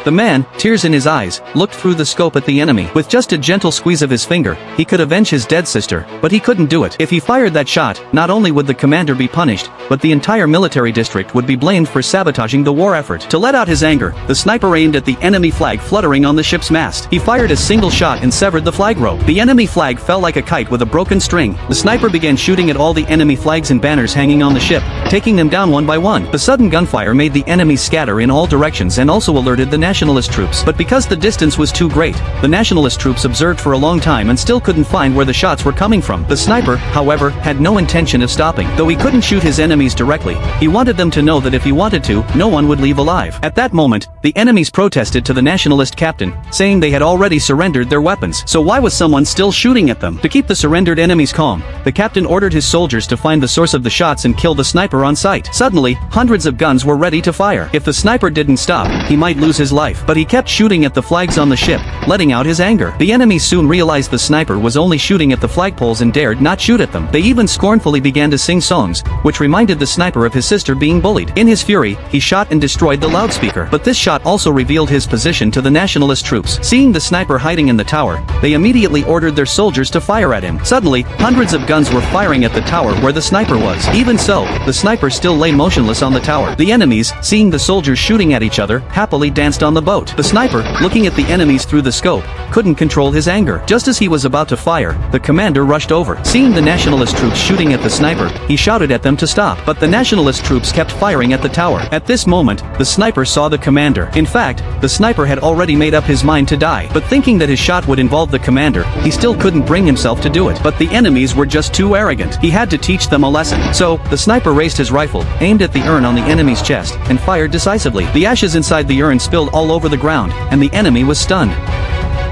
The man, tears in his eyes, looked through the scope at the enemy. With just a gentle squeeze of his finger, he could avenge his dead sister, but he couldn't do it. If he fired that shot, not only would the commander be punished, but the entire military district would be blamed for sabotaging the war effort. To let out his anger, the sniper aimed at the enemy flag fluttering on the ship's mast. He fired a single shot and severed the flag rope. The enemy flag fell like a kite with a broken string. The sniper began shooting at all the enemy flags and banners hanging on the ship, taking them down one by one. The sudden gunfire made the enemy scatter in all directions and also alerted the nationalist troops. But because the distance was too great, the nationalist troops observed for a long time and still couldn't find where the shots were coming from. The sniper, however, had no intention of stopping. Though he couldn't shoot his enemies directly, he wanted them to know that if he wanted to, no one would leave alive. At that moment, the enemies protested to the nationalist captain, saying they had already surrendered their weapons. So why was someone still shooting at them? To keep the surrendered enemies calm, the captain ordered his soldiers to find the source of the shots and kill the sniper on sight. Suddenly, hundreds of guns were ready to fire. If the sniper didn't stop, he might lose his life. But he kept shooting at the flags on the ship, letting out his anger. The enemies soon realized the sniper was only shooting at the flagpoles and dared not shoot at them. They even scornfully began to sing songs, which reminded the sniper of his sister being bullied. In his fury, he shot and destroyed the loudspeaker. But this shot also revealed his position to the nationalist troops. Seeing the sniper hiding in the tower, they immediately ordered their soldiers to fire at him. Suddenly, hundreds of guns were firing at the tower where the sniper was. Even so, the sniper still lay motionless on the tower. The enemies, seeing the soldiers shooting at each other, happily danced on the boat. The sniper, looking at the enemies through the scope, couldn't control his anger. Just as he was about to fire, the commander rushed over. Seeing the nationalist troops shooting at the sniper, he shouted at them to stop. But the nationalist troops kept firing at the tower. At this moment, the sniper saw the commander. In fact, the sniper had already made up his mind to die. But thinking that his shot would involve the commander, he still couldn't bring himself to do it. But the enemies were just too arrogant. He had to teach them a lesson. So, the sniper raised his rifle, aimed at the urn on the enemy's chest, and fired decisively. The ashes inside the urn spilled all over the ground, and the enemy was stunned.